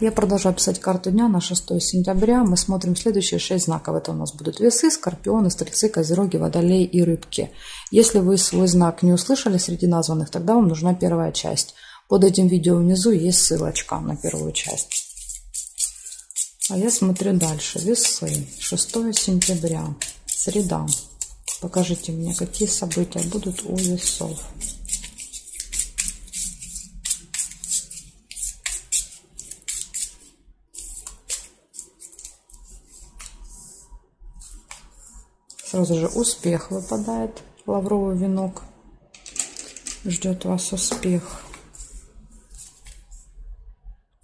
Я продолжаю писать карту дня на 6 сентября. Мы смотрим следующие 6 знаков. Это у нас будут весы, скорпионы, стрельцы, козероги, водолеи и рыбки. Если вы свой знак не услышали среди названных, тогда вам нужна первая часть. Под этим видео внизу есть ссылочка на первую часть. А я смотрю дальше. Весы. 6 сентября. Среда. Покажите мне, какие события будут у весов. Сразу же успех выпадает. Лавровый венок. Ждет вас успех.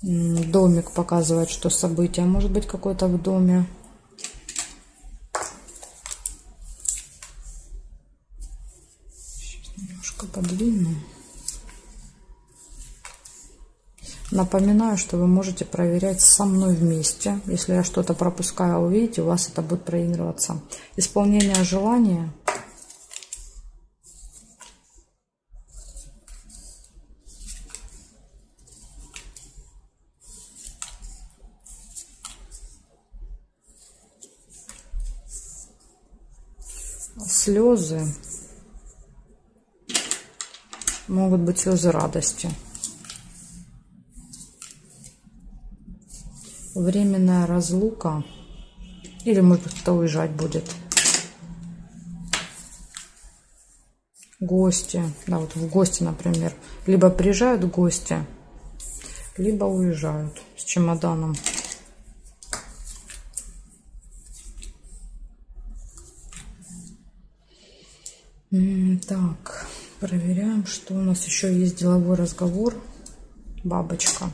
Домик показывает, что событие может быть какое-то в доме. Сейчас немножко подвину. Напоминаю, что вы можете проверять со мной вместе. Если я что-то пропускаю, увидите, у вас это будет проигрываться. Исполнение желания. Слезы. Могут быть слезы радости. Временная разлука. Или, может быть, кто-то уезжать будет. Гости. Да, вот в гости, например. Либо приезжают гости, либо уезжают с чемоданом. Так, проверяем, что у нас еще есть. Деловой разговор. Бабочка.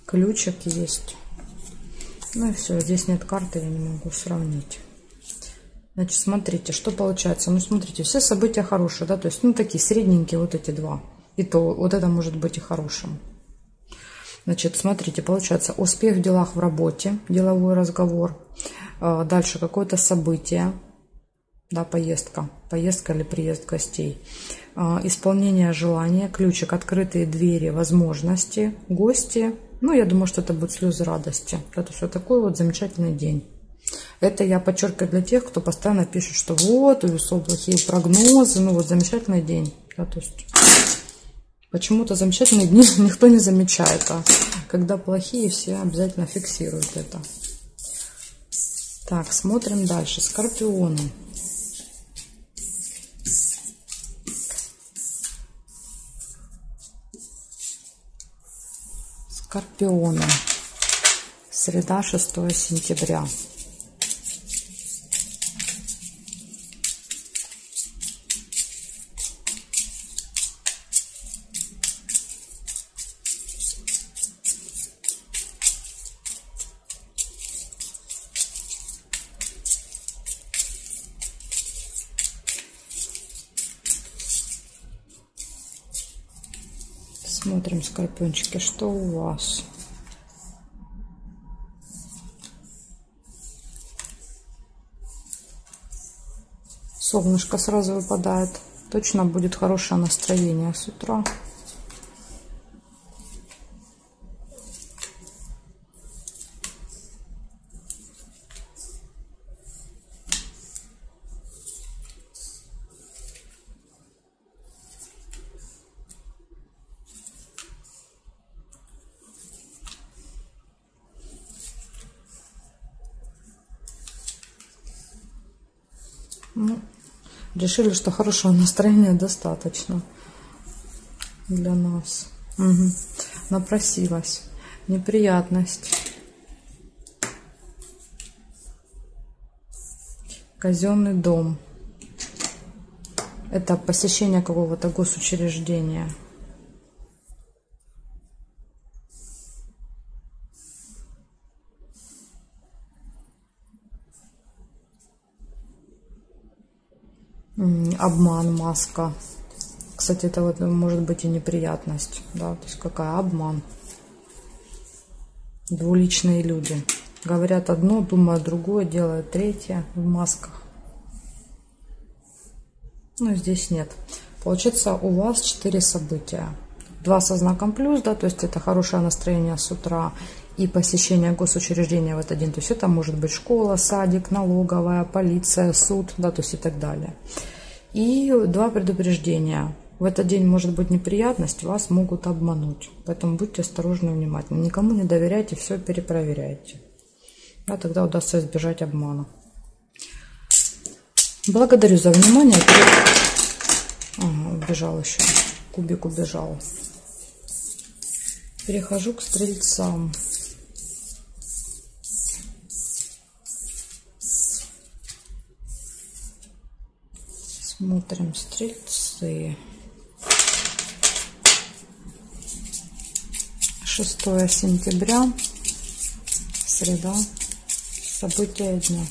Ключик есть. Ну и все, здесь нет карты, я не могу сравнить. Значит, смотрите, что получается. Ну, смотрите, все события хорошие, да, то есть, ну, такие средненькие вот эти два. И то, вот это может быть и хорошим. Значит, смотрите, получается успех в делах, в работе, деловой разговор. Дальше какое-то событие, да, поездка или приезд гостей. Исполнение желания, ключик, открытые двери, возможности, гости. Ну, я думаю, что это будут слезы радости. Это все такой вот замечательный день. Это я подчеркиваю для тех, кто постоянно пишет, что вот, у весов плохие прогнозы. Ну, вот замечательный день. Да, то есть почему-то замечательные дни никто не замечает. А когда плохие, все обязательно фиксируют это. Так, смотрим дальше. Скорпионы. Скорпионы. Среда, 6 сентября. Смотрим, скорпиончики, что у вас. Солнышко сразу выпадает. Точно будет хорошее настроение с утра. Ну, решили, что хорошего настроения достаточно для нас. Угу. Напросилась. Неприятность. Казенный дом. Это посещение какого-то госучреждения. Обман, маска. Кстати, это вот может быть и неприятность. Да? То есть какая обман. Двуличные люди. Говорят одно, думают другое, делают третье в масках. Ну, здесь нет. Получается, у вас 4 события. 2 со знаком плюс, да, то есть это хорошее настроение с утра и посещение госучреждения в этот день. То есть это может быть школа, садик, налоговая, полиция, суд, да, то есть и так далее. И 2 предупреждения. В этот день может быть неприятность, вас могут обмануть. Поэтому будьте осторожны и внимательны. Никому не доверяйте, все перепроверяйте. Да, тогда удастся избежать обмана. Благодарю за внимание. Ага, убежал еще. Кубик убежал. Перехожу к стрельцам. Смотрим стрельцы. 6 сентября. Среда. События дня.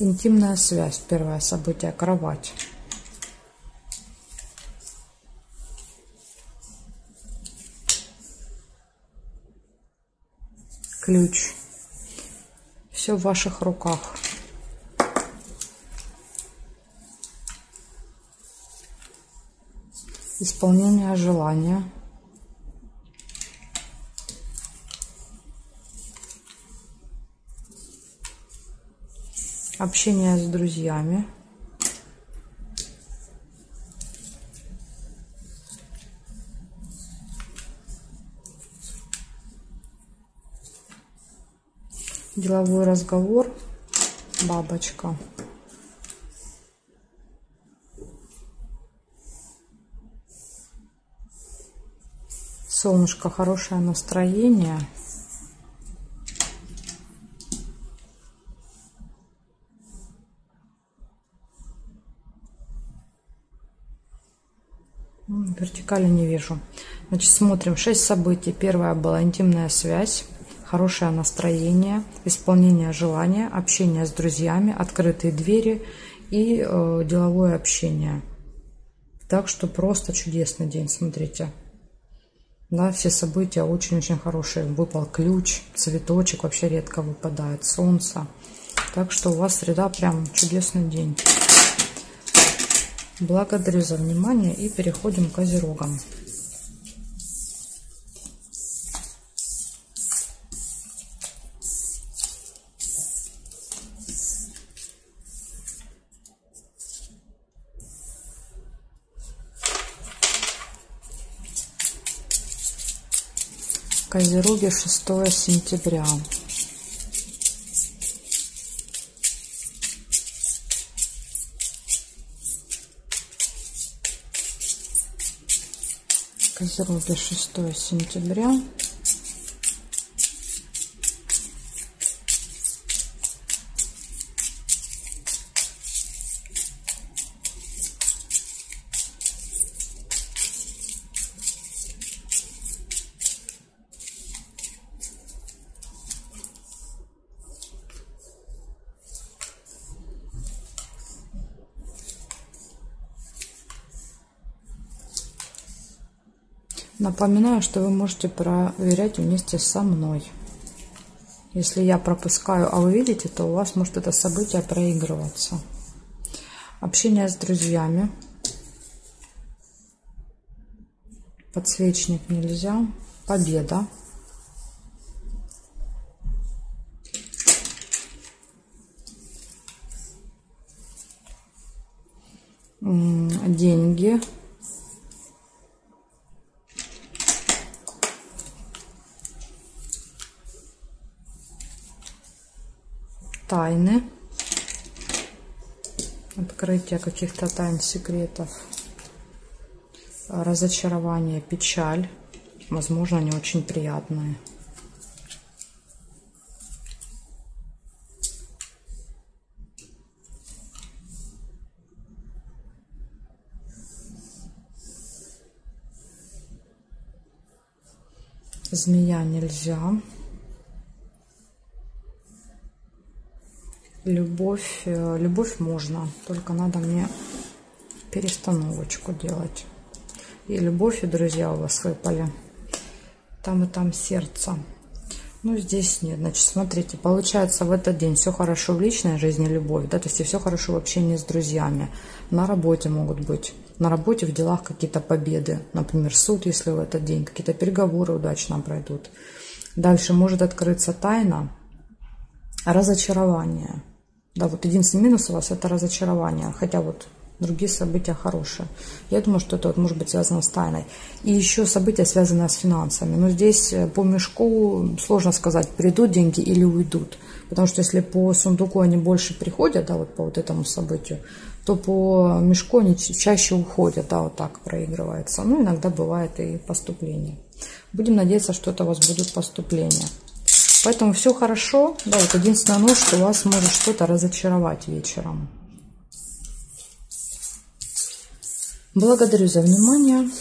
Интимная связь. Первое событие. Кровать. Ключ. Все в ваших руках. Исполнение желания. Общение с друзьями. Деловой разговор. Бабочка. Солнышко, хорошее настроение. Вертикали не вижу. Значит, смотрим 6 событий. Первое было интимная связь, хорошее настроение, исполнение желания, общение с друзьями, открытые двери и деловое общение. Так что просто чудесный день, смотрите. Да, все события очень-очень хорошие. Выпал ключ, цветочек вообще редко выпадает, солнце. Так что у вас среда прям чудесный день. Благодарю за внимание и переходим к козерогам. Козероги, 6 сентября. Козероги, 6 сентября. Напоминаю, что вы можете проверять вместе со мной. Если я пропускаю, а вы видите, то у вас может это событие проигрываться. Общение с друзьями. Подсвечник нельзя. Победа. Деньги. Тайны. Открытие каких-то тайн, секретов. Разочарование, печаль. Возможно, не очень приятные. Змея нельзя. Любовь, любовь можно, только надо мне перестановочку делать. И любовь, и друзья у вас выпали. Там и там сердце. Ну, здесь нет. Значит, смотрите, получается, в этот день все хорошо в личной жизни, любовь, да, то есть и все хорошо в общении с друзьями. На работе могут быть. На работе, в делах какие-то победы. Например, суд, если в этот день, какие-то переговоры удачно пройдут. Дальше может открыться тайна разочарования. Да, вот единственный минус у вас — это разочарование, хотя вот другие события хорошие. Я думаю, что это вот может быть связано с тайной. И еще события, связанные с финансами. Но здесь по мешку сложно сказать, придут деньги или уйдут. Потому что если по сундуку они больше приходят, да, вот по вот этому событию, то по мешку они чаще уходят, да, вот так проигрывается. Ну, иногда бывает и поступление. Будем надеяться, что это у вас будут поступления. Поэтому все хорошо. Да, вот единственное, ну, что вас может что-то разочаровать вечером. Благодарю за внимание.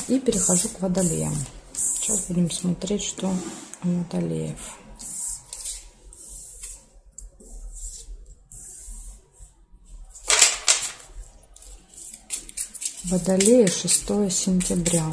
И перехожу к водолеям. Сейчас будем смотреть, что у водолеев. Водолеи, 6 сентября.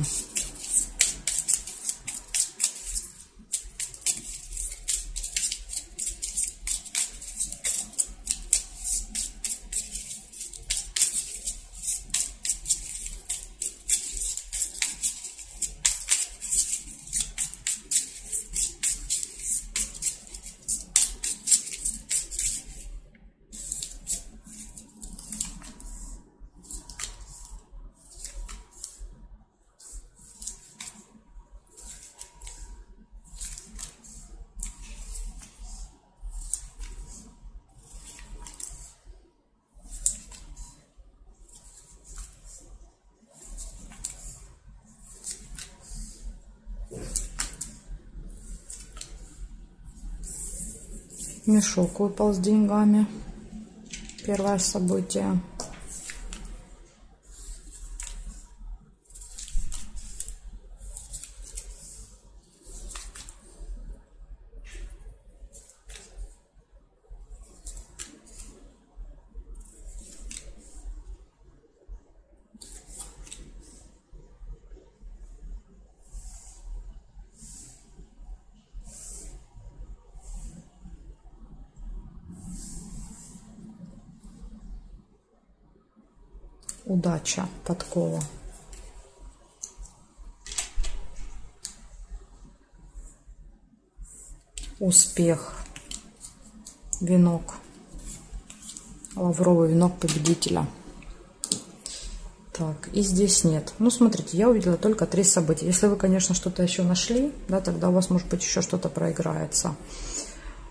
Мешок выпал с деньгами. Первое событие. Удача, подкова. Успех. Венок. Лавровый венок победителя. Так, и здесь нет. Ну, смотрите, я увидела только 3 события. Если вы, конечно, что-то еще нашли, да, тогда у вас, может быть, еще что-то проиграется.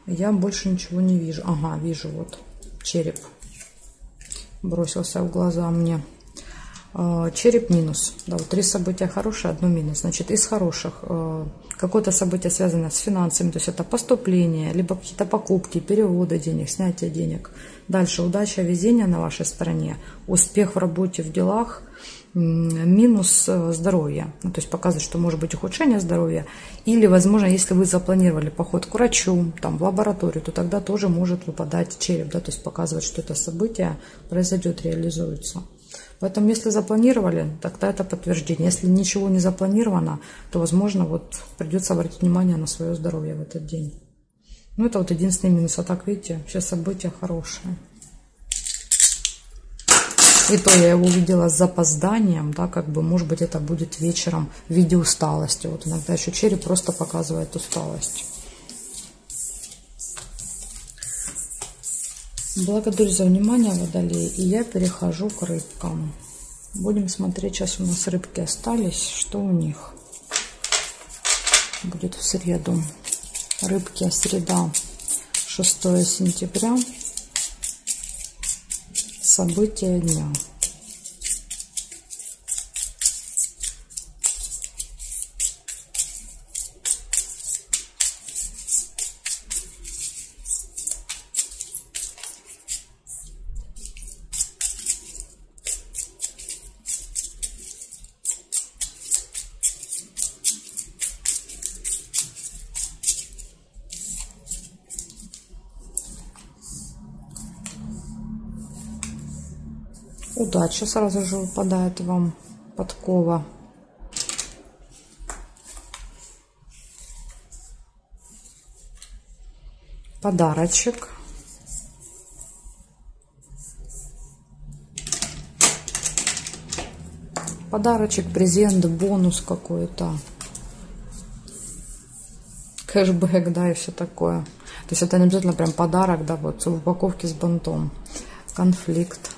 Я больше ничего не вижу. Ага, вижу, вот, череп. Бросился в глаза мне. Череп минус. Да, вот 3 события хорошие, 1 минус. Значит, из хороших какое-то событие связано с финансами, то есть это поступление, либо какие-то покупки, переводы денег, снятие денег. Дальше удача, везение на вашей стороне, успех в работе, в делах, минус здоровье. Ну, то есть показывает, что может быть ухудшение здоровья. Или, возможно, если вы запланировали поход к врачу, там, в лабораторию, то тогда тоже может выпадать череп. Да, то есть показывает, что это событие произойдет, реализуется. Поэтому, если запланировали, тогда это подтверждение. Если ничего не запланировано, то, возможно, вот придется обратить внимание на свое здоровье в этот день. Ну, это вот единственный минус. А так, видите, все события хорошие. И то я его увидела с запозданием, да, как бы, может быть, это будет вечером в виде усталости. Вот иногда еще череп просто показывает усталость. Благодарю за внимание, водолеи, и я перехожу к рыбкам. Будем смотреть, сейчас у нас рыбки остались, что у них будет в среду. Рыбки, среда, 6 сентября, события дня. Удача сразу же выпадает вам, подкова. Подарочек. Подарочек, презент, бонус какой-то. Кэшбэк, да, и все такое. То есть это не обязательно прям подарок, да, вот в упаковке с бантом. Конфликт.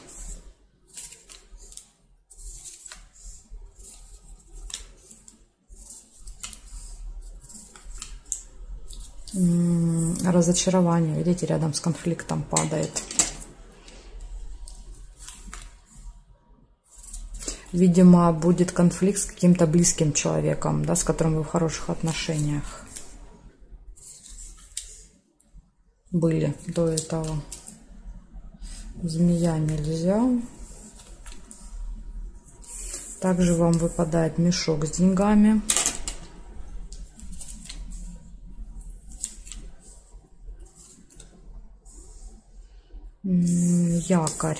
Разочарование, видите, рядом с конфликтом падает. Видимо, будет конфликт с каким-то близким человеком, да, с которым вы в хороших отношениях были до этого. Змея нельзя. Также вам выпадает мешок с деньгами. Якорь.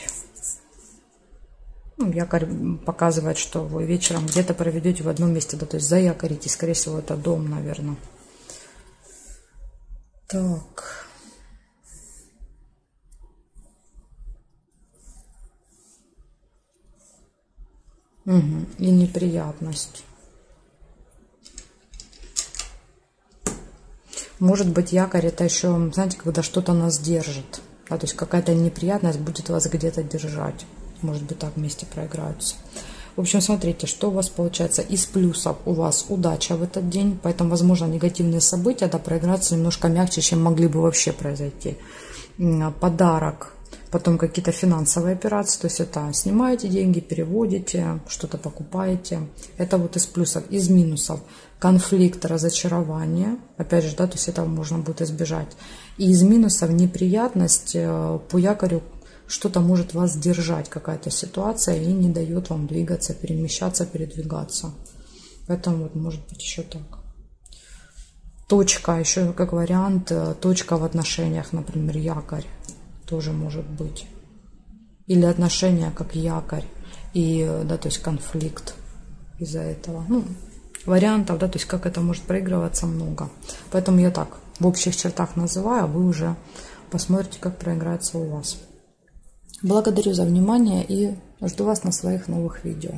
Ну, якорь показывает, что вы вечером где-то проведете в одном месте, да, то есть заякоритесь. Скорее всего, это дом, наверное. Так. Угу. И неприятность. Может быть, якорь это еще, знаете, когда что-то нас держит. Да, то есть какая-то неприятность будет вас где-то держать. Может быть, так вместе проиграются. В общем, смотрите, что у вас получается. Из плюсов у вас удача в этот день. Поэтому, возможно, негативные события, да, проиграются немножко мягче, чем могли бы вообще произойти. Подарок. Потом какие-то финансовые операции. То есть это снимаете деньги, переводите, что-то покупаете. Это вот из плюсов. Из минусов. Конфликт, разочарование. Опять же, да, то есть этого можно будет избежать. И из минусов неприятность по якорю. Что-то может вас держать, какая-то ситуация, и не дает вам двигаться, перемещаться, передвигаться. Поэтому вот может быть еще так. Точка, еще как вариант, точка в отношениях, например, якорь. Тоже может быть. Или отношения как якорь. И, да, то есть конфликт из-за этого. Ну, вариантов, да, то есть как это может проигрываться, много. Поэтому я так в общих чертах называю, а вы уже посмотрите, как проиграется у вас. Благодарю за внимание и жду вас на своих новых видео.